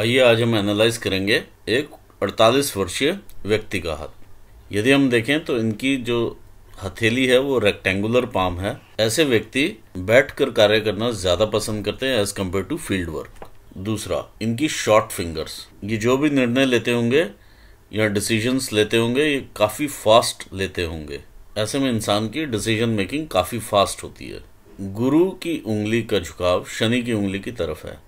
आइए आज हम एनालाइज करेंगे एक 48 वर्षीय व्यक्ति का हाथ। यदि हम देखें तो इनकी जो हथेली है वो रेक्टेंगुलर पाम है। ऐसे व्यक्ति बैठकर कार्य करना ज्यादा पसंद करते हैं as compare to field work. दूसरा, इनकी शॉर्ट फिंगर्स। ये जो भी निर्णय लेते होंगे या डिसीजंस लेते होंगे ये काफी फास्ट लेते होंगे। ऐसे में इंसान की डिसीजन मेकिंग काफी फास्ट होती है। गुरु की उंगली का झुकाव शनि की उंगली की तरफ है।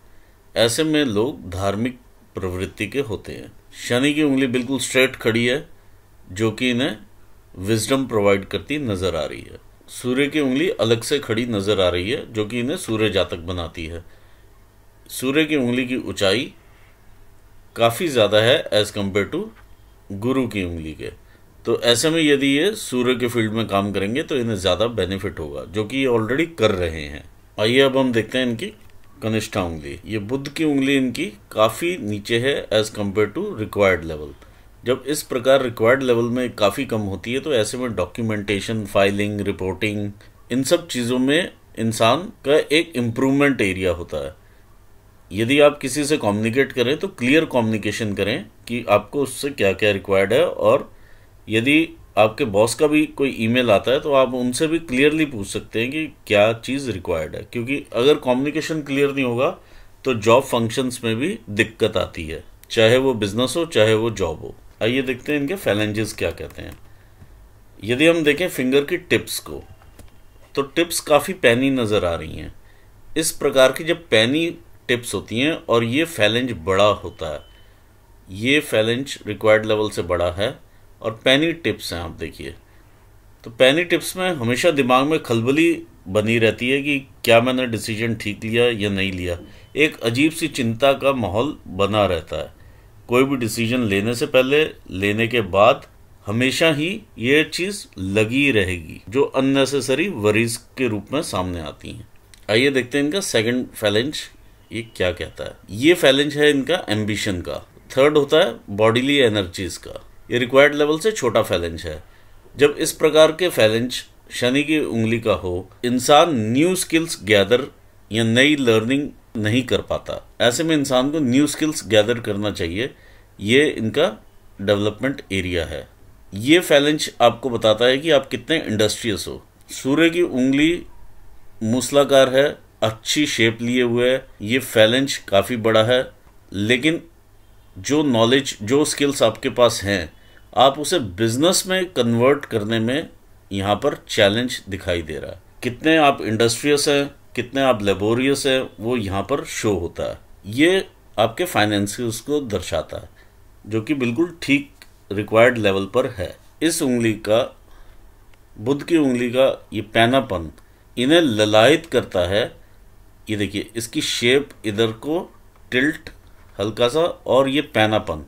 ऐसे में लोग धार्मिक प्रवृत्ति के होते हैं। शनि की उंगली बिल्कुल स्ट्रेट खड़ी है जो कि इन्हें विजडम प्रोवाइड करती नजर आ रही है। सूर्य की उंगली अलग से खड़ी नजर आ रही है जो कि इन्हें सूर्य जातक बनाती है। सूर्य की उंगली की ऊंचाई काफी ज्यादा है एज कंपेयर टू गुरु की उंगली के। तो ऐसे में यदि ये सूर्य के फील्ड में काम करेंगे तो इन्हें ज्यादा बेनिफिट होगा, जो कि ये ऑलरेडी कर रहे हैं। आइए अब हम देखते हैं इनकी कनिष्ठा उंगली। ये बुध की उंगली इनकी काफी नीचे है as compare to required level. जब इस प्रकार रिक्वायर्ड लेवल में काफी कम होती है तो ऐसे में डॉक्यूमेंटेशन, फाइलिंग, रिपोर्टिंग, इन सब चीजों में इंसान का एक इम्प्रूवमेंट एरिया होता है। यदि आप किसी से कम्युनिकेट करें तो क्लियर कम्युनिकेशन करें कि आपको उससे क्या क्या रिक्वायर्ड है, और यदि आपके बॉस का भी कोई ईमेल आता है तो आप उनसे भी क्लियरली पूछ सकते हैं कि क्या चीज़ रिक्वायर्ड है, क्योंकि अगर कम्युनिकेशन क्लियर नहीं होगा तो जॉब फंक्शंस में भी दिक्कत आती है, चाहे वो बिजनेस हो चाहे वो जॉब हो। आइए देखते हैं इनके फैलेंजेस क्या कहते हैं। यदि हम देखें फिंगर की टिप्स को तो टिप्स काफ़ी पैनी नज़र आ रही हैं। इस प्रकार की जब पैनी टिप्स होती हैं और ये फैलेंज बड़ा होता है, ये फैलेंज रिक्वायर्ड लेवल से बड़ा है और पैनी टिप्स हैं, आप देखिए। तो पैनी टिप्स में हमेशा दिमाग में खलबली बनी रहती है कि क्या मैंने डिसीजन ठीक लिया या नहीं लिया। एक अजीब सी चिंता का माहौल बना रहता है। कोई भी डिसीजन लेने से पहले, लेने के बाद हमेशा ही ये चीज़ लगी रहेगी, जो अननेसेसरी वरीज के रूप में सामने आती हैं। आइए देखते हैं इनका सेकंड फैलेंज ये क्या कहता है। ये फैलेंज है इनका एम्बिशन का। थर्ड होता है बॉडीली एनर्जीज का। ये रिक्वायर्ड लेवल से छोटा फैलेंज है। जब इस प्रकार के फैलेंज शनि की उंगली का हो, इंसान न्यू स्किल्स गैदर या नई लर्निंग नहीं कर पाता। ऐसे में इंसान को न्यू स्किल्स गैदर करना चाहिए। ये इनका डेवलपमेंट एरिया है। ये फैलेंज आपको बताता है कि आप कितने इंडस्ट्रियस हो। सूर्य की उंगली मूसलाकार है, अच्छी शेप लिए हुए है। ये फैलेंज काफ़ी बड़ा है, लेकिन जो नॉलेज, जो स्किल्स आपके पास हैं, आप उसे बिजनेस में कन्वर्ट करने में यहाँ पर चैलेंज दिखाई दे रहा है। कितने आप इंडस्ट्रियस हैं, कितने आप लेबोरियस हैं, वो यहाँ पर शो होता है। ये आपके फाइनेंसियल्स को दर्शाता है, जो कि बिल्कुल ठीक रिक्वायर्ड लेवल पर है। इस उंगली का, बुध की उंगली का ये पैनापन इन्हें ललायित करता है। ये देखिए इसकी शेप इधर को टिल्ट हल्का सा, और ये पैनापन,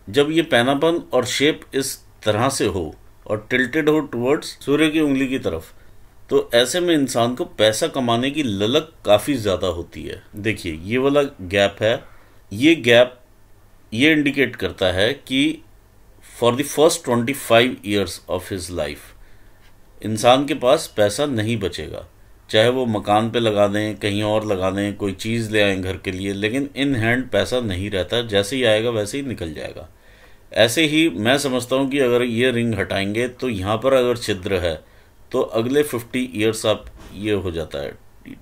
जब ये पैनापन और शेप इस तरह से हो और टिल्टेड हो टुवर्ड्स सूर्य की उंगली की तरफ, तो ऐसे में इंसान को पैसा कमाने की ललक काफ़ी ज़्यादा होती है। देखिए ये वाला गैप है। ये गैप ये इंडिकेट करता है कि for the first 25 years of his life इंसान के पास पैसा नहीं बचेगा। चाहे वो मकान पे लगा दें, कहीं और लगा दें, कोई चीज़ ले आएं घर के लिए, लेकिन इन हैंड पैसा नहीं रहता। जैसे ही आएगा वैसे ही निकल जाएगा। ऐसे ही मैं समझता हूँ कि अगर ये रिंग हटाएंगे तो यहाँ पर अगर छिद्र है तो अगले 50 ईयर्स आप ये हो जाता है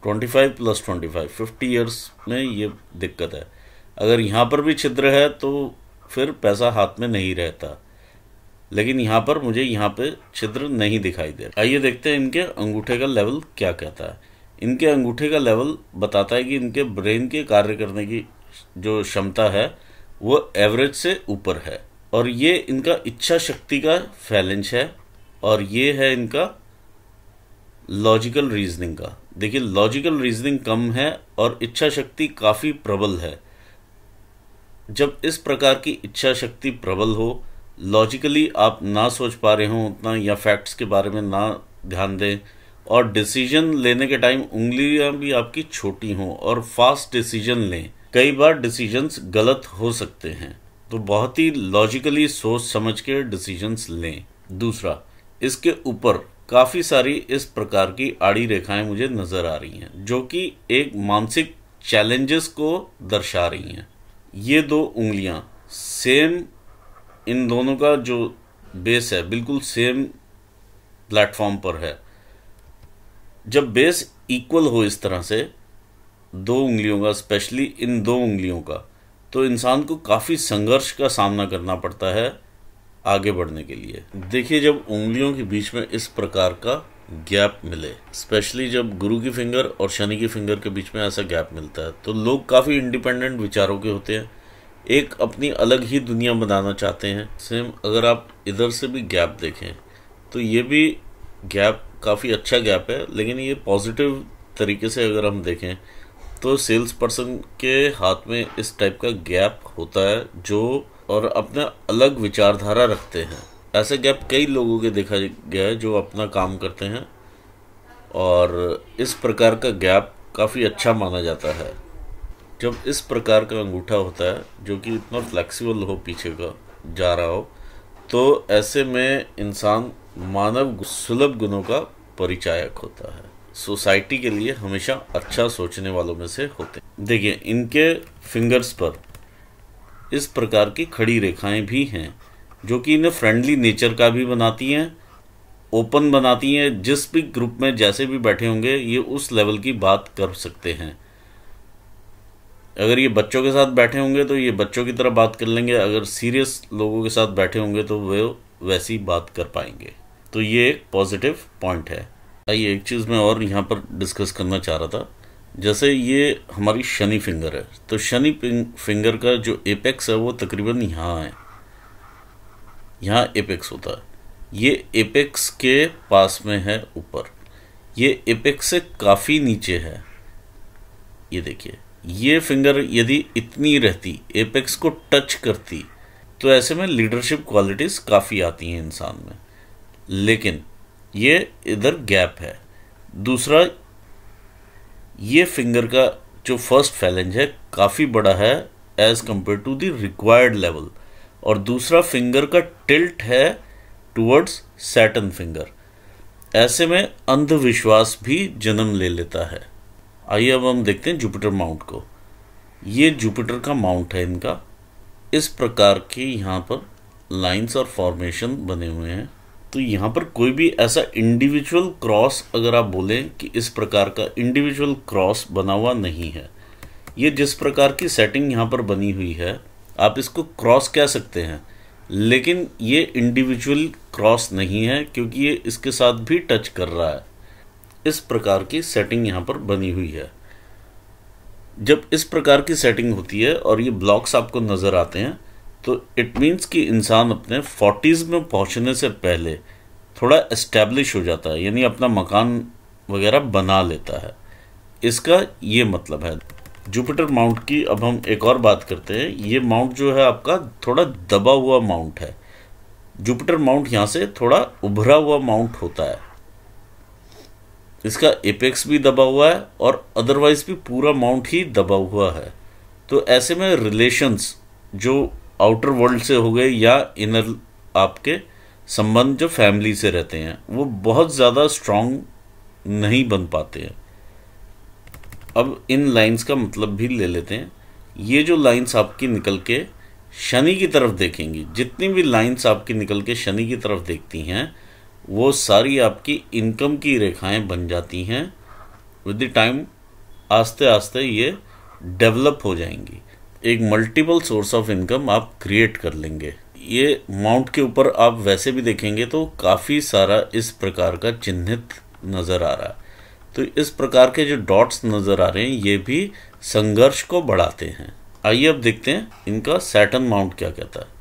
25 + 25 50 ईयर्स में ये दिक्कत है। अगर यहाँ पर भी छिद्र है तो फिर पैसा हाथ में नहीं रहता, लेकिन यहाँ पर मुझे यहाँ पे छिद्र नहीं दिखाई दे रहा। आइए देखते हैं इनके अंगूठे का लेवल क्या कहता है। इनके अंगूठे का लेवल बताता है कि इनके ब्रेन के कार्य करने की जो क्षमता है वो एवरेज से ऊपर है, और ये इनका इच्छा शक्ति का फैलेंज है, और ये है इनका लॉजिकल रीजनिंग का। देखिए लॉजिकल रीजनिंग कम है और इच्छा शक्ति काफ़ी प्रबल है। जब इस प्रकार की इच्छा शक्ति प्रबल हो, लॉजिकली आप ना सोच पा रहे हो उतना, या फैक्ट्स के बारे में ना ध्यान दें, और डिसीजन लेने के टाइम उंगलियां भी आपकी छोटी हों और फास्ट डिसीजन लें। कई बार डिसीजंस गलत हो सकते हैं, तो बहुत ही लॉजिकली सोच समझ के डिसीजंस लें। दूसरा, इसके ऊपर काफ़ी सारी इस प्रकार की आड़ी रेखाएं मुझे नज़र आ रही हैं, जो कि एक मानसिक चैलेंजेस को दर्शा रही हैं। ये दो उंगलियां सेम, इन दोनों का जो बेस है बिल्कुल सेम प्लेटफॉर्म पर है। जब बेस इक्वल हो इस तरह से दो उंगलियों का, स्पेशली इन दो उंगलियों का, तो इंसान को काफ़ी संघर्ष का सामना करना पड़ता है आगे बढ़ने के लिए। देखिए, जब उंगलियों के बीच में इस प्रकार का गैप मिले, स्पेशली जब गुरु की फिंगर और शनि की फिंगर के बीच में ऐसा गैप मिलता है, तो लोग काफ़ी इंडिपेंडेंट विचारों के होते हैं, एक अपनी अलग ही दुनिया बनाना चाहते हैं। सेम अगर आप इधर से भी गैप देखें तो ये भी गैप काफ़ी अच्छा गैप है, लेकिन ये पॉजिटिव तरीके से अगर हम देखें तो सेल्स पर्सन के हाथ में इस टाइप का गैप होता है जो और अपना अलग विचारधारा रखते हैं। ऐसे गैप कई लोगों के देखा गया है जो अपना काम करते हैं, और इस प्रकार का गैप काफ़ी अच्छा माना जाता है। जब इस प्रकार का अंगूठा होता है जो कि इतना फ्लेक्सिबल हो, पीछे का जा रहा हो, तो ऐसे में इंसान मानव सुलभ गुणों का परिचायक होता है, सोसाइटी के लिए हमेशा अच्छा सोचने वालों में से होते हैं। देखिए, इनके फिंगर्स पर इस प्रकार की खड़ी रेखाएं भी हैं जो कि इन्हें फ्रेंडली नेचर का भी बनाती हैं, ओपन बनाती हैं। जिस भी ग्रुप में जैसे भी बैठे होंगे ये उस लेवल की बात कर सकते हैं। अगर ये बच्चों के साथ बैठे होंगे तो ये बच्चों की तरह बात कर लेंगे, अगर सीरियस लोगों के साथ बैठे होंगे तो वे वैसी बात कर पाएंगे। तो ये एक पॉजिटिव पॉइंट है। आइए एक चीज़ मैं और यहाँ पर डिस्कस करना चाह रहा था। जैसे ये हमारी शनि फिंगर है, तो शनि फिंगर का जो एपेक्स है वो तकरीबन यहाँ है, यहाँ एपेक्स होता है। ये एपेक्स के पास में है ऊपर, ये एपेक्स से काफ़ी नीचे है। ये देखिए, ये फिंगर यदि इतनी रहती, एपेक्स को टच करती, तो ऐसे में लीडरशिप क्वालिटीज़ काफ़ी आती हैं इंसान में, लेकिन ये इधर गैप है। दूसरा, ये फिंगर का जो फर्स्ट फैलेंज है काफ़ी बड़ा है as compare to the required level, और दूसरा फिंगर का टिल्ट है टुवर्ड्स सैटर्न फिंगर। ऐसे में अंधविश्वास भी जन्म ले लेता है। आइए अब हम देखते हैं जुपिटर माउंट को। ये जुपिटर का माउंट है इनका। इस प्रकार के यहाँ पर लाइंस और फॉर्मेशन बने हुए हैं। तो यहाँ पर कोई भी ऐसा इंडिविजुअल क्रॉस अगर आप बोलें कि इस प्रकार का इंडिविजुअल क्रॉस बना हुआ नहीं है। ये जिस प्रकार की सेटिंग यहाँ पर बनी हुई है आप इसको क्रॉस कह सकते हैं, लेकिन ये इंडिविजुअल क्रॉस नहीं है क्योंकि ये इसके साथ भी टच कर रहा है। इस प्रकार की सेटिंग यहाँ पर बनी हुई है। जब इस प्रकार की सेटिंग होती है और ये ब्लॉक्स आपको नज़र आते हैं तो इट मीन्स कि इंसान अपने 40s में पहुँचने से पहले थोड़ा एस्टेब्लिश हो जाता है, यानी अपना मकान वगैरह बना लेता है। इसका ये मतलब है। जुपिटर माउंट की अब हम एक और बात करते हैं। ये माउंट जो है आपका थोड़ा दबा हुआ माउंट है। जुपिटर माउंट यहाँ से थोड़ा उभरा हुआ माउंट होता है। इसका एपेक्स भी दबा हुआ है और अदरवाइज भी पूरा माउंट ही दबा हुआ है। तो ऐसे में रिलेशंस जो आउटर वर्ल्ड से हो गए या इनर आपके संबंध जो फैमिली से रहते हैं वो बहुत ज़्यादा स्ट्रांग नहीं बन पाते हैं। अब इन लाइंस का मतलब भी ले लेते हैं। ये जो लाइंस आपकी निकल के शनि की तरफ देखेंगी, जितनी भी लाइंस आपकी निकल के शनि की तरफ देखती हैं वो सारी आपकी इनकम की रेखाएं बन जाती हैं। विद द टाइम आस्ते आस्ते ये डेवलप हो जाएंगी, एक मल्टीपल सोर्स ऑफ इनकम आप क्रिएट कर लेंगे। ये माउंट के ऊपर आप वैसे भी देखेंगे तो काफ़ी सारा इस प्रकार का चिन्हित नज़र आ रहा है। तो इस प्रकार के जो डॉट्स नज़र आ रहे हैं ये भी संघर्ष को बढ़ाते हैं। आइए अब देखते हैं इनका सैटर्न माउंट क्या कहता है।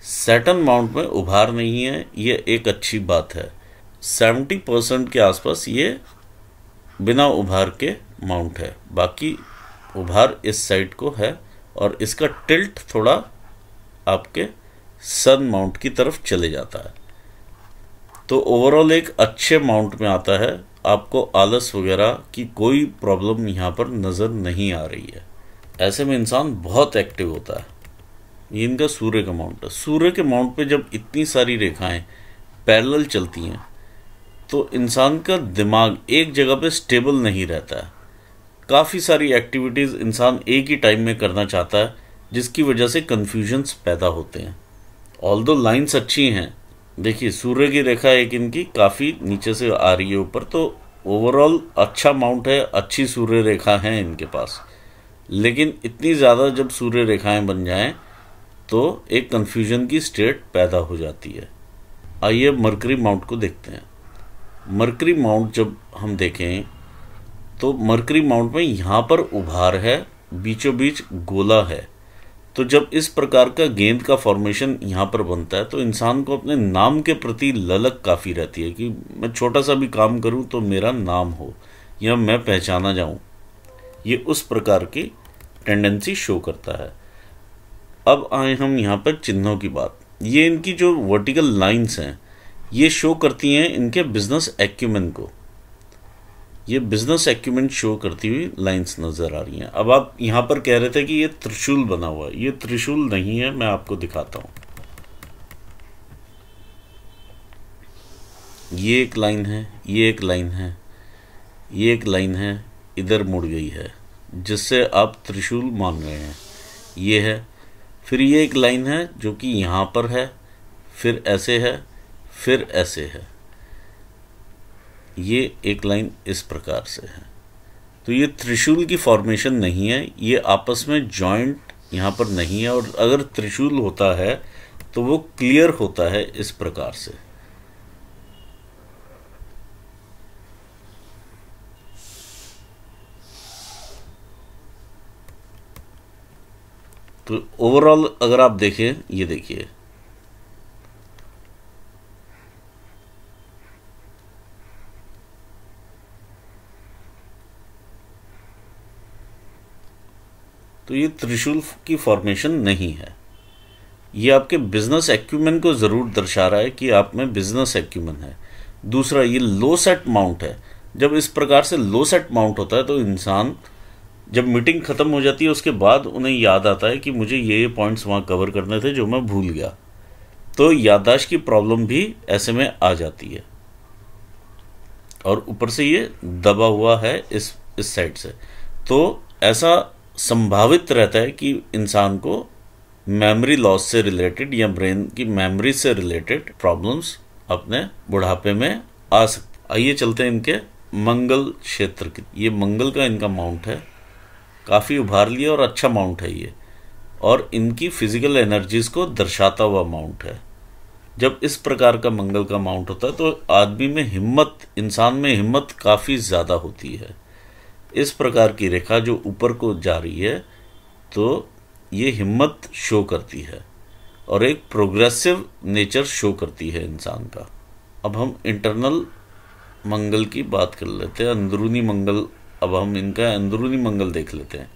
सैटर्न माउंट में उभार नहीं है, ये एक अच्छी बात है। 70% के आसपास ये बिना उभार के माउंट है, बाकी उभार इस साइड को है और इसका टिल्ट थोड़ा आपके सन माउंट की तरफ चले जाता है। तो ओवरऑल एक अच्छे माउंट में आता है। आपको आलस वगैरह की कोई प्रॉब्लम यहाँ पर नज़र नहीं आ रही है। ऐसे में इंसान बहुत एक्टिव होता है। ये इनका सूर्य का माउंट है। सूर्य के माउंट पे जब इतनी सारी रेखाएं पैरेलल चलती हैं तो इंसान का दिमाग एक जगह पे स्टेबल नहीं रहता है। काफ़ी सारी एक्टिविटीज़ इंसान एक ही टाइम में करना चाहता है, जिसकी वजह से कन्फ्यूजन्स पैदा होते हैं। ऑल्दो लाइंस अच्छी हैं, देखिए सूर्य की रेखा एक इनकी काफ़ी नीचे से आ रही है ऊपर, तो ओवरऑल अच्छा माउंट है, अच्छी सूर्य रेखा है इनके पास। लेकिन इतनी ज़्यादा जब सूर्य रेखाएं बन जाएं तो एक कन्फ्यूजन की स्टेट पैदा हो जाती है। आइए मरकरी माउंट को देखते हैं। मरकरी माउंट जब हम देखें तो मरकरी माउंट में यहाँ पर उभार है, बीचों बीच गोला है। तो जब इस प्रकार का गेंद का फॉर्मेशन यहाँ पर बनता है तो इंसान को अपने नाम के प्रति ललक काफ़ी रहती है कि मैं छोटा सा भी काम करूँ तो मेरा नाम हो या मैं पहचाना जाऊँ। ये उस प्रकार की टेंडेंसी शो करता है। अब आए हम यहाँ पर चिन्हों की बात। ये इनकी जो वर्टिकल लाइंस हैं ये शो करती हैं इनके बिजनेस एक्यूमेन को। ये बिजनेस एक्यूमेंट शो करती हुई लाइंस नज़र आ रही हैं। अब आप यहाँ पर कह रहे थे कि ये त्रिशूल बना हुआ है, ये त्रिशूल नहीं है, मैं आपको दिखाता हूँ। ये एक लाइन है, ये एक लाइन है, ये एक लाइन है, इधर मुड़ गई है जिससे आप त्रिशूल मान रहे हैं, ये है। फिर ये एक लाइन है जो कि यहाँ पर है, फिर ऐसे है, फिर ऐसे है, ये एक लाइन इस प्रकार से है। तो ये त्रिशूल की फॉर्मेशन नहीं है, ये आपस में जॉइंट यहाँ पर नहीं है। और अगर त्रिशूल होता है तो वो क्लियर होता है इस प्रकार से। तो ओवरऑल अगर आप देखें, ये देखिए तो ये त्रिशूल की फॉर्मेशन नहीं है। ये आपके बिजनेस एक्यूमेन को ज़रूर दर्शा रहा है कि आप में बिजनेस एक्यूमेन है। दूसरा, ये लो सेट माउंट है। जब इस प्रकार से लो सेट माउंट होता है तो इंसान जब मीटिंग ख़त्म हो जाती है उसके बाद उन्हें याद आता है कि मुझे ये पॉइंट्स वहाँ कवर करने थे जो मैं भूल गया। तो याददाश्त की प्रॉब्लम भी ऐसे में आ जाती है। और ऊपर से ये दबा हुआ है इस साइड से, तो ऐसा संभावित रहता है कि इंसान को मेमोरी लॉस से रिलेटेड या ब्रेन की मेमोरी से रिलेटेड प्रॉब्लम्स अपने बुढ़ापे में आ सकते। आइए चलते हैं इनके मंगल क्षेत्र की। ये मंगल का इनका माउंट है, काफ़ी उभार लिया और अच्छा माउंट है ये, और इनकी फिजिकल एनर्जीज को दर्शाता हुआ माउंट है। जब इस प्रकार का मंगल का माउंट होता है तो आदमी में हिम्मत, इंसान में हिम्मत काफ़ी ज़्यादा होती है। इस प्रकार की रेखा जो ऊपर को जा रही है तो ये हिम्मत शो करती है और एक प्रोग्रेसिव नेचर शो करती है इंसान का। अब हम इंटरनल मंगल की बात कर लेते हैं, अंदरूनी मंगल। अब हम इनका अंदरूनी मंगल देख लेते हैं।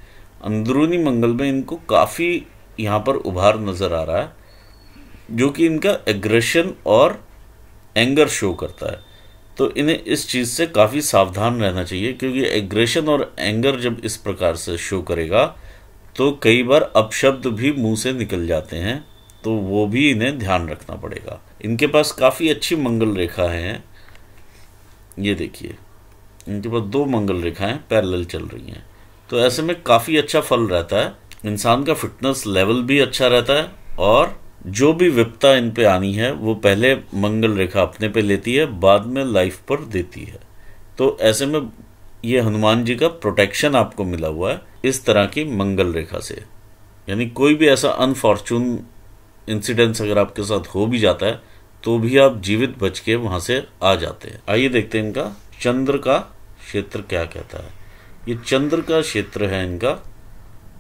अंदरूनी मंगल में इनको काफ़ी यहाँ पर उभार नज़र आ रहा है जो कि इनका एग्रेशन और एंगर शो करता है। तो इन्हें इस चीज़ से काफ़ी सावधान रहना चाहिए, क्योंकि एग्रेशन और एंगर जब इस प्रकार से शो करेगा तो कई बार अपशब्द भी मुंह से निकल जाते हैं, तो वो भी इन्हें ध्यान रखना पड़ेगा। इनके पास काफ़ी अच्छी मंगल रेखा है। ये देखिए इनके पास 2 मंगल रेखाएं पैरेलल चल रही हैं, तो ऐसे में काफ़ी अच्छा फल रहता है। इंसान का फिटनेस लेवल भी अच्छा रहता है और जो भी विपत्ता इन पे आनी है वो पहले मंगल रेखा अपने पे लेती है, बाद में लाइफ पर देती है। तो ऐसे में ये हनुमान जी का प्रोटेक्शन आपको मिला हुआ है इस तरह की मंगल रेखा से। यानी कोई भी ऐसा अनफॉर्चून इंसिडेंस अगर आपके साथ हो भी जाता है तो भी आप जीवित बच के वहाँ से आ जाते हैं। आइए देखते हैं इनका चंद्र का क्षेत्र क्या कहता है। ये चंद्र का क्षेत्र है इनका,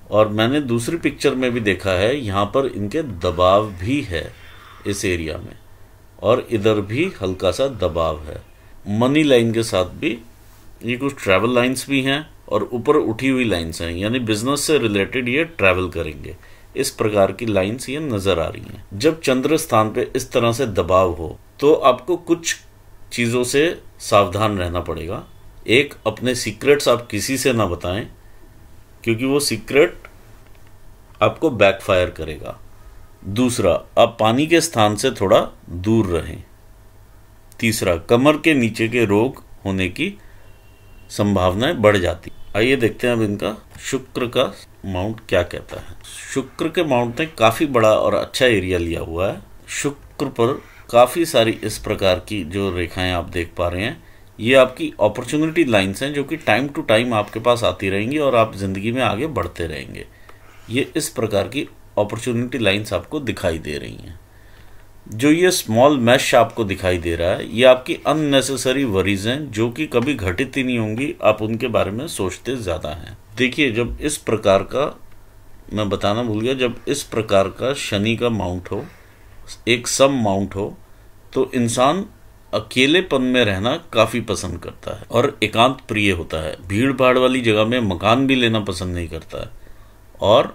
और मैंने दूसरी पिक्चर में भी देखा है यहाँ पर इनके दबाव भी है इस एरिया में, और इधर भी हल्का सा दबाव है। मनी लाइन के साथ भी ये कुछ ट्रैवल लाइंस भी हैं और ऊपर उठी हुई लाइंस हैं, यानी बिजनेस से रिलेटेड ये ट्रैवल करेंगे। इस प्रकार की लाइंस ये नजर आ रही हैं। जब चंद्र स्थान पे इस तरह से दबाव हो तो आपको कुछ चीज़ों से सावधान रहना पड़ेगा। एक, अपने सीक्रेट्स आप किसी से ना बताएं, क्योंकि वो सीक्रेट आपको बैकफायर करेगा। दूसरा, आप पानी के स्थान से थोड़ा दूर रहें। तीसरा, कमर के नीचे के रोग होने की संभावनाएं बढ़ जाती। आइए देखते हैं अब इनका शुक्र का माउंट क्या कहता है। शुक्र के माउंट ने काफ़ी बड़ा और अच्छा एरिया लिया हुआ है। शुक्र पर काफ़ी सारी इस प्रकार की जो रेखाएं आप देख पा रहे हैं, ये आपकी अपॉर्चुनिटी लाइंस हैं जो कि टाइम टू टाइम आपके पास आती रहेंगी और आप ज़िंदगी में आगे बढ़ते रहेंगे। ये इस प्रकार की अपॉर्चुनिटी लाइंस आपको दिखाई दे रही हैं। जो ये स्मॉल मैश आपको दिखाई दे रहा है, ये आपकी अननेसेसरी वरीज हैं जो कि कभी घटित ही नहीं होंगी, आप उनके बारे में सोचते ज़्यादा हैं। देखिए, जब इस प्रकार का, मैं बताना भूल गया, जब इस प्रकार का शनि का माउंट हो, एक सम माउंट हो, तो इंसान अकेलेपन में रहना काफ़ी पसंद करता है और एकांत प्रिय होता है। भीड़ भाड़ वाली जगह में मकान भी लेना पसंद नहीं करता है और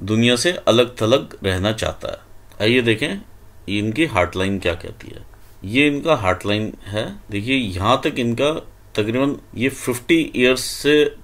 दुनिया से अलग थलग रहना चाहता है। आइए देखें इनकी हार्टलाइन क्या कहती है। ये इनका हार्टलाइन है। देखिए, यहाँ तक इनका तकरीबन ये 50 ईयर्स से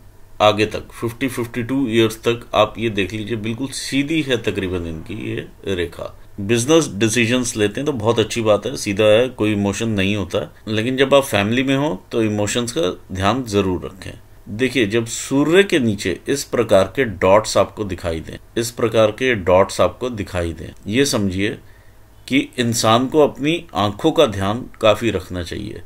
आगे तक, 52 ईयर्स तक आप ये देख लीजिए, बिल्कुल सीधी है तकरीबन इनकी ये रेखा। बिजनेस डिसीजंस लेते हैं तो बहुत अच्छी बात है, सीधा है, कोई इमोशन नहीं होता है। लेकिन जब आप फैमिली में हो तो इमोशंस का ध्यान जरूर रखें। देखिए, जब सूर्य के नीचे इस प्रकार के डॉट्स आपको दिखाई दें, इस प्रकार के डॉट्स आपको दिखाई दें, ये समझिए कि इंसान को अपनी आंखों का ध्यान काफ़ी रखना चाहिए।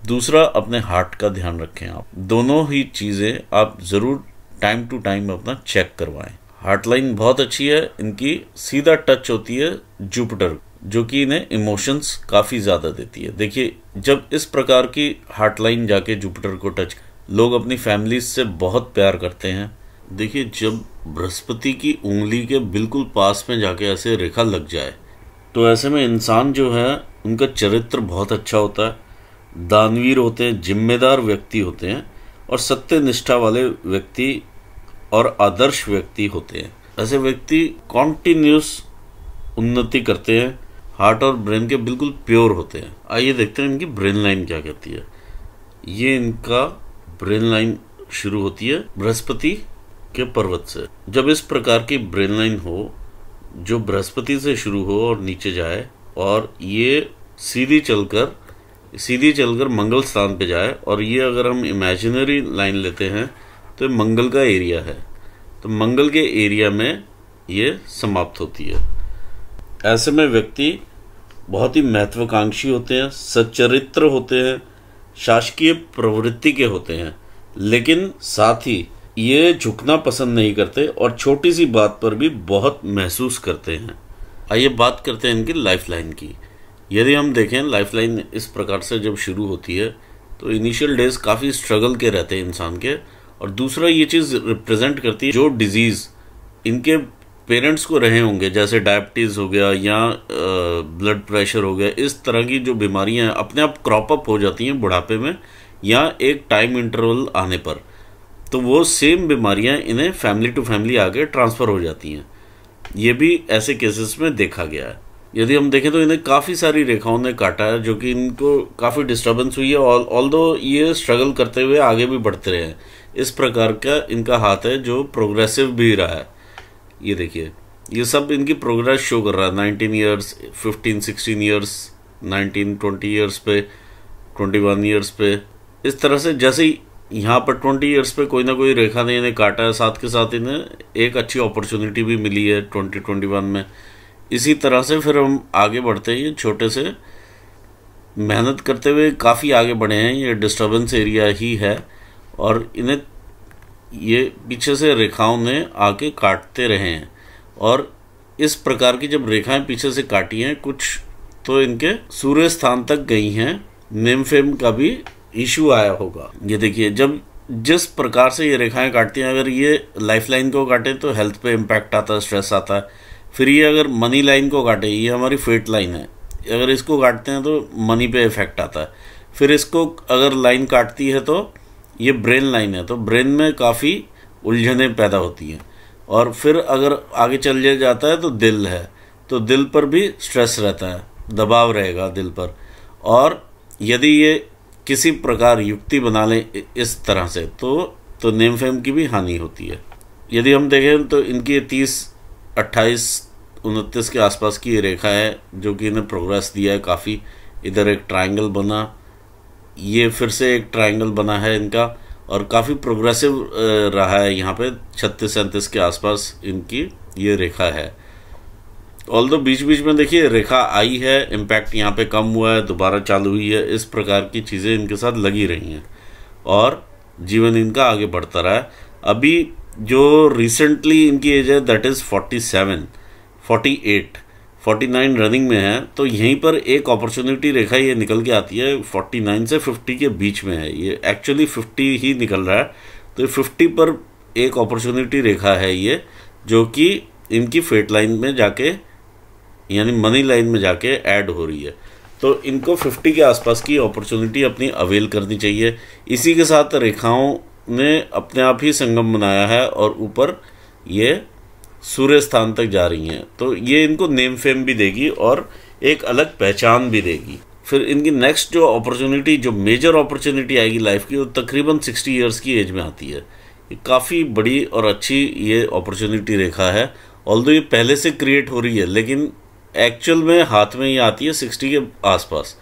दूसरा, अपने हार्ट का ध्यान रखें। आप दोनों ही चीज़ें आप ज़रूर टाइम टू टाइम अपना चेक करवाएं। हार्टलाइन बहुत अच्छी है, इनकी सीधा टच होती है जुपिटर, जो कि इन्हें इमोशंस काफ़ी ज़्यादा देती है। देखिए, जब इस प्रकार की हार्टलाइन जाके जुपिटर को टच, लोग अपनी फैमिली से बहुत प्यार करते हैं। देखिए, जब बृहस्पति की उंगली के बिल्कुल पास में जाके ऐसे रेखा लग जाए तो ऐसे में इंसान जो है, उनका चरित्र बहुत अच्छा होता है, दानवीर होते हैं, जिम्मेदार व्यक्ति होते हैं और सत्य निष्ठा वाले व्यक्ति और आदर्श व्यक्ति होते हैं। ऐसे व्यक्ति कॉन्टिन्यूस उन्नति करते हैं, हार्ट और ब्रेन के बिल्कुल प्योर होते हैं। आइए देखते हैं इनकी ब्रेन लाइन क्या कहती है। ये इनका ब्रेन लाइन शुरू होती है बृहस्पति के पर्वत से। जब इस प्रकार की ब्रेन लाइन हो जो बृहस्पति से शुरू हो और नीचे जाए और ये सीधी चलकर मंगल स्थान पे जाए, और ये अगर हम इमेजिनरी लाइन लेते हैं तो मंगल का एरिया है, तो मंगल के एरिया में ये समाप्त होती है। ऐसे में व्यक्ति बहुत ही महत्वाकांक्षी होते हैं, सच्चरित्र होते हैं, शासकीय प्रवृत्ति के होते हैं, लेकिन साथ ही ये झुकना पसंद नहीं करते और छोटी सी बात पर भी बहुत महसूस करते हैं। आइए बात करते हैं इनकी लाइफ लाइन की। यदि हम देखें, लाइफ लाइन इस प्रकार से जब शुरू होती है तो इनिशियल डेज काफ़ी स्ट्रगल के रहते हैं इंसान के, और दूसरा ये चीज़ रिप्रेजेंट करती है जो डिजीज़ इनके पेरेंट्स को रहे होंगे, जैसे डायबिटीज़ हो गया या ब्लड प्रेशर हो गया, इस तरह की जो बीमारियां अपने आप क्रॉप अप हो जाती हैं बुढ़ापे में या एक टाइम इंटरवल आने पर, तो वो सेम बीमारियां इन्हें फैमिली टू फैमिली आगे ट्रांसफ़र हो जाती हैं। ये भी ऐसे केसेस में देखा गया है। यदि हम देखें तो इन्हें काफ़ी सारी रेखाओं ने काटा है, जो कि इनको काफ़ी डिस्टर्बेंस हुई है, ऑल्दो ये स्ट्रगल करते हुए आगे भी बढ़ते रहे हैं। इस प्रकार का इनका हाथ है जो प्रोग्रेसिव भी रहा है। ये देखिए, ये सब इनकी प्रोग्रेस शो कर रहा है। 19 ईयर्स, 15, 16 ईयर्स, 19, 20 ईयर्स पे, 21 ईयर्स पे, इस तरह से जैसे ही यहाँ पर 20 ईयर्स पे कोई ना कोई रेखा ने इन्हें काटा है, साथ के साथ इन्हें एक अच्छी अपॉर्चुनिटी भी मिली है 2021 में। इसी तरह से फिर हम आगे बढ़ते हैं। ये छोटे से मेहनत करते हुए काफ़ी आगे बढ़े हैं। ये डिस्टर्बेंस एरिया ही है और इन्हें ये पीछे से रेखाओं ने आके काटते रहे हैं, और इस प्रकार की जब रेखाएं पीछे से काटी हैं, कुछ तो इनके सूर्य स्थान तक गई हैं। नेम फेम का भी इशू आया होगा। ये देखिए, जब जिस प्रकार से ये रेखाएं काटती हैं, अगर ये लाइफ लाइन को काटे तो हेल्थ पे इम्पैक्ट आता है, स्ट्रेस आता है। फिर ये अगर मनी लाइन को काटे, ये हमारी फेट लाइन है, अगर इसको काटते हैं तो मनी पे इफेक्ट आता है। फिर इसको अगर लाइन काटती है तो ये ब्रेन लाइन है, तो ब्रेन में काफ़ी उलझनें पैदा होती हैं। और फिर अगर आगे चल जाता है तो दिल है, तो दिल पर भी स्ट्रेस रहता है, दबाव रहेगा दिल पर। और यदि ये किसी प्रकार युक्ति बना लें इस तरह से तो नेम फेम की भी हानि होती है। यदि हम देखें तो इनकी 30, 28, 29 के आसपास की रेखा है जो कि इन्हें प्रोग्रेस दिया है काफ़ी। इधर एक ट्रायंगल बना, ये फिर से एक ट्रायंगल बना है इनका, और काफ़ी प्रोग्रेसिव रहा है। यहाँ पे 36-37 के आसपास इनकी ये रेखा है। ऑल्दो बीच बीच में देखिए रेखा आई है, इम्पैक्ट यहाँ पे कम हुआ है, दोबारा चालू हुई है, इस प्रकार की चीज़ें इनके साथ लगी रही हैं और जीवन इनका आगे बढ़ता रहा है। अभी जो रिसेंटली इनकी एज है दैट इज़ 47, 48, 49 रनिंग में है। तो यहीं पर एक अपॉर्चुनिटी रेखा ये निकल के आती है, 49 से 50 के बीच में है, ये एक्चुअली 50 ही निकल रहा है। तो 50 पर एक अपॉर्चुनिटी रेखा है ये, जो कि इनकी फेट लाइन में जाके यानी मनी लाइन में जाके ऐड हो रही है। तो इनको 50 के आसपास की अपॉर्चुनिटी अपनी अवेल करनी चाहिए। इसी के साथ रेखाओं ने अपने आप ही संगम बनाया है और ऊपर ये सूर्य स्थान तक जा रही हैं, तो ये इनको नेम फेम भी देगी और एक अलग पहचान भी देगी। फिर इनकी नेक्स्ट जो अपॉर्चुनिटी, जो मेजर अपॉर्चुनिटी आएगी लाइफ की, वो तकरीबन 60 ईयर्स की एज में आती है। ये काफ़ी बड़ी और अच्छी ये अपॉर्चुनिटी रेखा है। ऑल्दो ये पहले से क्रिएट हो रही है, लेकिन एक्चुअल में हाथ में ये आती है 60 के आसपास।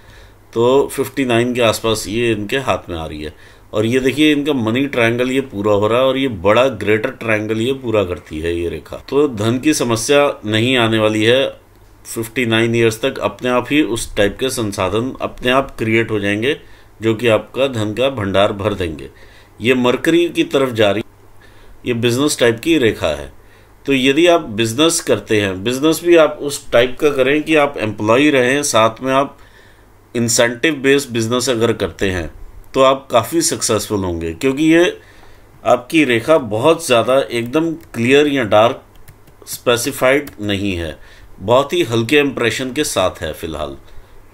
तो 59 के आसपास ये इनके हाथ में आ रही है। और ये देखिए इनका मनी ट्रायंगल ये पूरा हो रहा है और ये बड़ा ग्रेटर ट्रायंगल ये पूरा करती है ये रेखा। तो धन की समस्या नहीं आने वाली है। 59 ईयर्स तक अपने आप ही उस टाइप के संसाधन अपने आप क्रिएट हो जाएंगे, जो कि आपका धन का भंडार भर देंगे। ये मरकरी की तरफ जा रही, ये बिजनेस टाइप की रेखा है। तो यदि आप बिजनेस करते हैं, बिजनेस भी आप उस टाइप का करें कि आप एम्प्लॉय रहें, साथ में आप इंसेंटिव बेस्ड बिजनेस अगर करते हैं तो आप काफ़ी सक्सेसफुल होंगे, क्योंकि ये आपकी रेखा बहुत ज़्यादा एकदम क्लियर या डार्क स्पेसिफाइड नहीं है, बहुत ही हल्के इंप्रेशन के साथ है फ़िलहाल।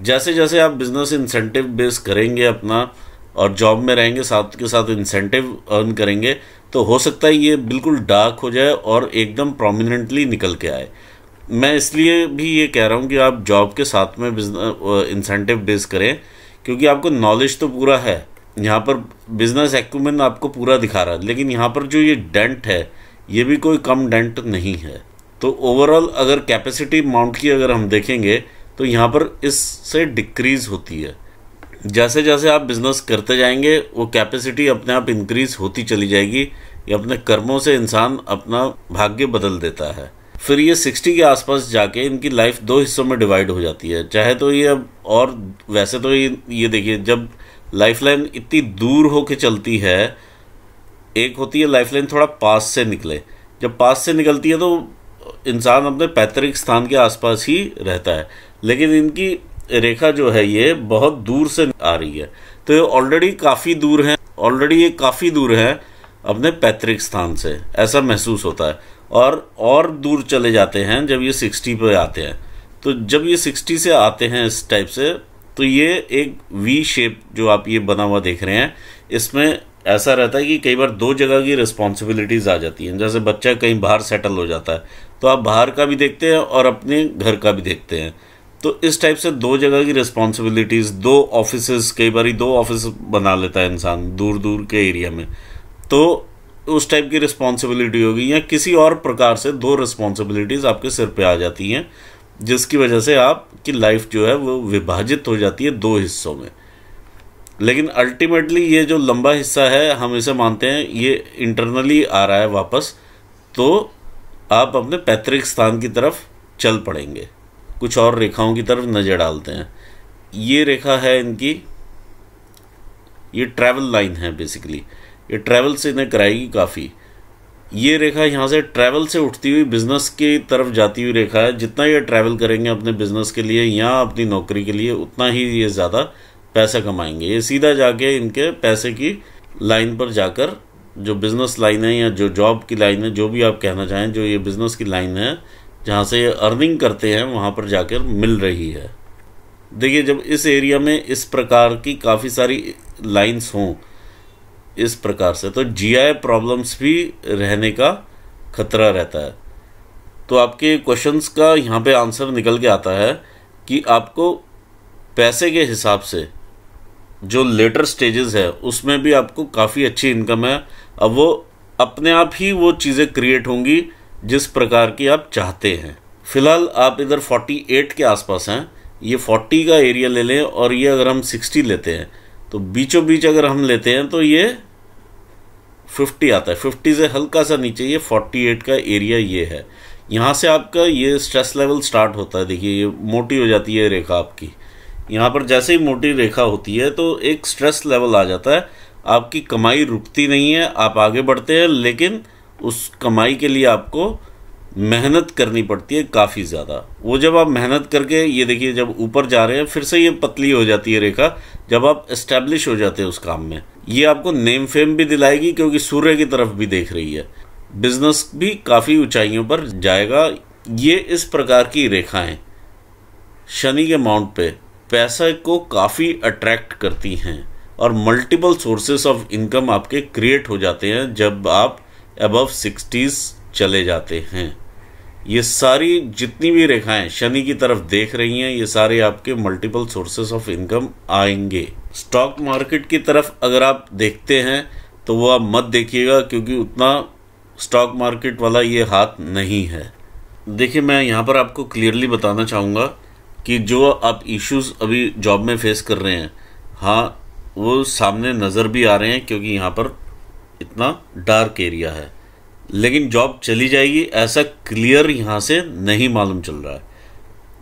जैसे जैसे आप बिजनेस इंसेंटिव बेस करेंगे अपना और जॉब में रहेंगे, साथ के साथ इंसेंटिव अर्न करेंगे, तो हो सकता है ये बिल्कुल डार्क हो जाए और एकदम प्रोमिनेंटली निकल के आए। मैं इसलिए भी ये कह रहा हूँ कि आप जॉब के साथ में बिजनेस इंसेंटिव बेस करें, क्योंकि आपको नॉलेज तो पूरा है, यहाँ पर बिजनेस एक्यूमेन आपको पूरा दिखा रहा है, लेकिन यहाँ पर जो ये डेंट है ये भी कोई कम डेंट नहीं है। तो ओवरऑल अगर कैपेसिटी माउंट की अगर हम देखेंगे तो यहाँ पर इससे डिक्रीज होती है। जैसे जैसे आप बिजनेस करते जाएंगे वो कैपेसिटी अपने आप इंक्रीज होती चली जाएगी। ये अपने कर्मों से इंसान अपना भाग्य बदल देता है। फिर ये 60 के आसपास जाके इनकी लाइफ 2 हिस्सों में डिवाइड हो जाती है। चाहे तो ये अब, और वैसे तो ये देखिए जब लाइफलाइन इतनी दूर होके चलती है, एक होती है लाइफलाइन थोड़ा पास से निकले, जब पास से निकलती है तो इंसान अपने पैतृक स्थान के आसपास ही रहता है, लेकिन इनकी रेखा जो है ये बहुत दूर से आ रही है। तो ये ऑलरेडी काफ़ी दूर है अपने पैतृक स्थान से, ऐसा महसूस होता है। और दूर चले जाते हैं जब ये 60 पे आते हैं। तो जब ये 60 से आते हैं इस टाइप से, तो ये एक वी शेप जो आप ये बना हुआ देख रहे हैं, इसमें ऐसा रहता है कि कई बार 2 जगह की रिस्पॉन्सिबिलिटीज़ आ जाती हैं। जैसे बच्चा कहीं बाहर सेटल हो जाता है तो आप बाहर का भी देखते हैं और अपने घर का भी देखते हैं। तो इस टाइप से 2 जगह की रिस्पॉन्सिबिलिटीज़, 2 ऑफिसेज, कई बार 2 ऑफिस बना लेता है इंसान दूर दूर के एरिया में, तो उस टाइप की रिस्पॉन्सिबिलिटी होगी, या किसी और प्रकार से 2 रिस्पॉन्सिबिलिटीज़ आपके सिर पे आ जाती हैं, जिसकी वजह से आपकी लाइफ जो है वो विभाजित हो जाती है 2 हिस्सों में। लेकिन अल्टीमेटली ये जो लंबा हिस्सा है हम इसे मानते हैं ये इंटरनली आ रहा है वापस, तो आप अपने पैतृक स्थान की तरफ चल पड़ेंगे। कुछ और रेखाओं की तरफ नज़र डालते हैं। ये रेखा है इनकी, ये ट्रैवल लाइन है बेसिकली, ये ट्रैवल से इन्हें कराएगी काफ़ी। ये रेखा यहाँ से ट्रैवल से उठती हुई बिजनेस की तरफ जाती हुई रेखा है। जितना ये ट्रैवल करेंगे अपने बिजनेस के लिए या अपनी नौकरी के लिए, उतना ही ये ज़्यादा पैसा कमाएंगे। ये सीधा जाके इनके पैसे की लाइन पर जाकर, जो बिज़नेस लाइन है या जो जॉब की लाइन है, जो भी आप कहना चाहें, जो ये बिज़नेस की लाइन है जहाँ से ये अर्निंग करते हैं, वहाँ पर जाकर मिल रही है। देखिए जब इस एरिया में इस प्रकार की काफ़ी सारी लाइंस हों इस प्रकार से, तो जीआई प्रॉब्लम्स भी रहने का खतरा रहता है। तो आपके क्वेश्चंस का यहाँ पे आंसर निकल के आता है कि आपको पैसे के हिसाब से जो लेटर स्टेजेस है उसमें भी आपको काफ़ी अच्छी इनकम है। अब वो अपने आप ही वो चीज़ें क्रिएट होंगी जिस प्रकार की आप चाहते हैं। फिलहाल आप इधर 48 के आसपास हैं, ये 40 का एरिया ले लें और ये अगर हम 60 लेते हैं तो बीचों बीच अगर हम लेते हैं तो ये 50 आता है, 50 से हल्का सा नीचे ये 48 का एरिया ये है। यहाँ से आपका ये स्ट्रेस लेवल स्टार्ट होता है। देखिए ये मोटी हो जाती है रेखा आपकी, यहाँ पर जैसे ही मोटी रेखा होती है तो एक स्ट्रेस लेवल आ जाता है, आपकी कमाई रुकती नहीं है, आप आगे बढ़ते हैं, लेकिन उस कमाई के लिए आपको मेहनत करनी पड़ती है काफ़ी ज़्यादा। वो जब आप मेहनत करके ये देखिए जब ऊपर जा रहे हैं फिर से ये पतली हो जाती है रेखा, जब आप एस्टेब्लिश हो जाते हैं उस काम में, ये आपको नेम फेम भी दिलाएगी क्योंकि सूर्य की तरफ भी देख रही है, बिजनेस भी काफ़ी ऊंचाइयों पर जाएगा। ये इस प्रकार की रेखाएं शनि के माउंट पे पैसा को काफ़ी अट्रैक्ट करती हैं और मल्टीपल सोर्सेस ऑफ इनकम आपके क्रिएट हो जाते हैं जब आप अबव 60s चले जाते हैं। ये सारी जितनी भी रेखाएं शनि की तरफ देख रही हैं, ये सारे आपके मल्टीपल सोर्सेस ऑफ इनकम आएंगे। स्टॉक मार्केट की तरफ अगर आप देखते हैं तो वो आप मत देखिएगा क्योंकि उतना स्टॉक मार्केट वाला ये हाथ नहीं है। देखिए मैं यहाँ पर आपको क्लियरली बताना चाहूँगा कि जो आप इश्यूज अभी जॉब में फेस कर रहे हैं, हाँ वो सामने नज़र भी आ रहे हैं क्योंकि यहाँ पर इतना डार्क एरिया है, लेकिन जॉब चली जाएगी ऐसा क्लियर यहाँ से नहीं मालूम चल रहा है।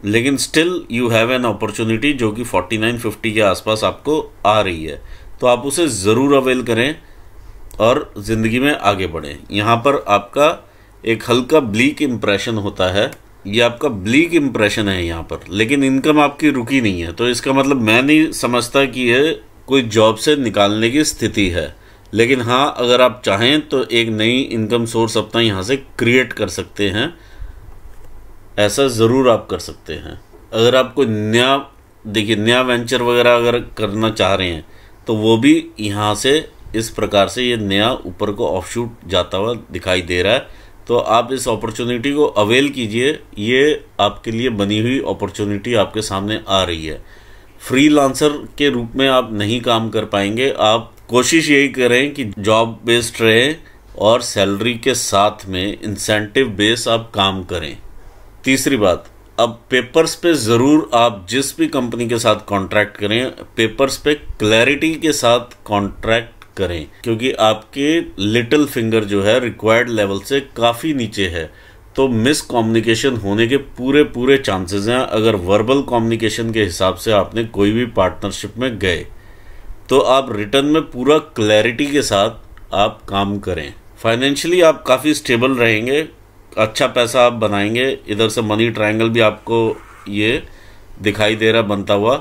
लेकिन still you have an opportunity जो कि 49-50 के आसपास आपको आ रही है, तो आप उसे ज़रूर अवेल करें और ज़िंदगी में आगे बढ़ें। यहाँ पर आपका एक हल्का ब्लीक इम्प्रेशन होता है, ये आपका ब्लीक इम्प्रेशन है यहाँ पर, लेकिन इनकम आपकी रुकी नहीं है, तो इसका मतलब मैं नहीं समझता कि ये कोई जॉब से निकालने की स्थिति है। लेकिन हाँ अगर आप चाहें तो एक नई इनकम सोर्स अपना यहाँ से क्रिएट कर सकते हैं, ऐसा ज़रूर आप कर सकते हैं। अगर आप कोई नया देखिए नया वेंचर वगैरह अगर करना चाह रहे हैं तो वो भी यहाँ से इस प्रकार से ये नया ऊपर को ऑफशूट जाता हुआ दिखाई दे रहा है, तो आप इस अपॉर्चुनिटी को अवेल कीजिए। ये आपके लिए बनी हुई अपॉर्चुनिटी आपके सामने आ रही है। फ्रीलांसर के रूप में आप नहीं काम कर पाएंगे, आप कोशिश यही करें कि जॉब बेस्ड रहे और सैलरी के साथ में इंसेंटिव बेस आप काम करें। तीसरी बात, अब पेपर्स पे ज़रूर आप जिस भी कंपनी के साथ कॉन्ट्रैक्ट करें, पेपर्स पे क्लैरिटी के साथ कॉन्ट्रैक्ट करें क्योंकि आपके लिटिल फिंगर जो है रिक्वायर्ड लेवल से काफ़ी नीचे है, तो मिस कम्युनिकेशन होने के पूरे चांसेस हैं। अगर वर्बल कम्युनिकेशन के हिसाब से आपने कोई भी पार्टनरशिप में गए तो आप रिटर्न में पूरा क्लैरिटी के साथ आप काम करें। फाइनेंशियली आप काफ़ी स्टेबल रहेंगे, अच्छा पैसा आप बनाएंगे। इधर से मनी ट्रायंगल भी आपको ये दिखाई दे रहा बनता हुआ,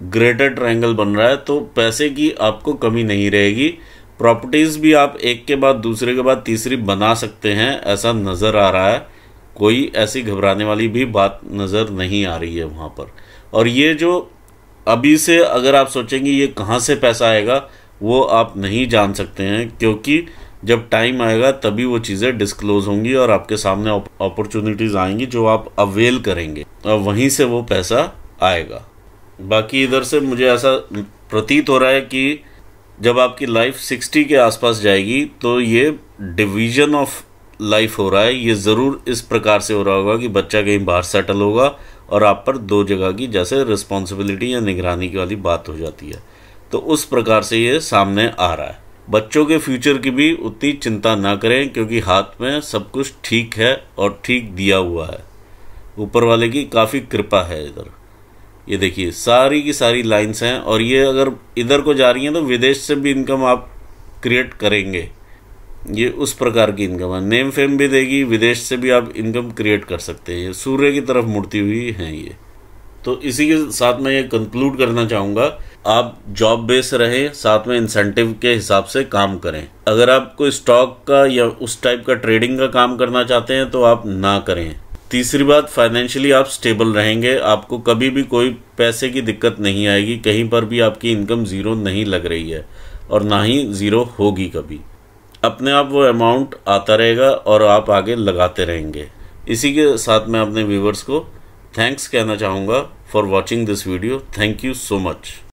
ग्रेटर ट्रायंगल बन रहा है, तो पैसे की आपको कमी नहीं रहेगी। प्रॉपर्टीज़ भी आप एक के बाद दूसरे के बाद तीसरी बना सकते हैं, ऐसा नज़र आ रहा है। कोई ऐसी घबराने वाली भी बात नज़र नहीं आ रही है वहाँ पर। और ये जो अभी से अगर आप सोचेंगे ये कहाँ से पैसा आएगा, वो आप नहीं जान सकते हैं क्योंकि जब टाइम आएगा तभी वो चीज़ें डिस्क्लोज होंगी और आपके सामने अपॉर्चुनिटीज़ आएंगी जो आप अवेल करेंगे और वहीं से वो पैसा आएगा। बाकी इधर से मुझे ऐसा प्रतीत हो रहा है कि जब आपकी लाइफ 60 के आसपास जाएगी तो ये डिवीज़न ऑफ लाइफ हो रहा है। ये ज़रूर इस प्रकार से हो रहा होगा कि बच्चा कहीं बाहर सेटल होगा और आप पर 2 जगह की जैसे रिस्पॉन्सिबिलिटी या निगरानी की वाली बात हो जाती है, तो उस प्रकार से ये सामने आ रहा है। बच्चों के फ्यूचर की भी उतनी चिंता ना करें क्योंकि हाथ में सब कुछ ठीक है और ठीक दिया हुआ है, ऊपर वाले की काफ़ी कृपा है। इधर ये देखिए सारी की सारी लाइंस हैं और ये अगर इधर को जा रही हैं तो विदेश से भी इनकम आप क्रिएट करेंगे। ये उस प्रकार की इनकम है, नेम फेम भी देगी, विदेश से भी आप इनकम क्रिएट कर सकते हैं। ये सूर्य की तरफ मुड़ती हुई हैं ये। तो इसी के साथ मैं ये कंक्लूड करना चाहूँगा, आप जॉब बेस रहें, साथ में इंसेंटिव के हिसाब से काम करें। अगर आप कोई स्टॉक का या उस टाइप का ट्रेडिंग का काम करना चाहते हैं तो आप ना करें। तीसरी बात, फाइनेंशियली आप स्टेबल रहेंगे, आपको कभी भी कोई पैसे की दिक्कत नहीं आएगी, कहीं पर भी आपकी इनकम ज़ीरो नहीं लग रही है और ना ही ज़ीरो होगी कभी। अपने आप वो अमाउंट आता रहेगा और आप आगे लगाते रहेंगे। इसी के साथ मैं अपने व्यूवर्स को थैंक्स कहना चाहूँगा for watching this video. Thank you so much.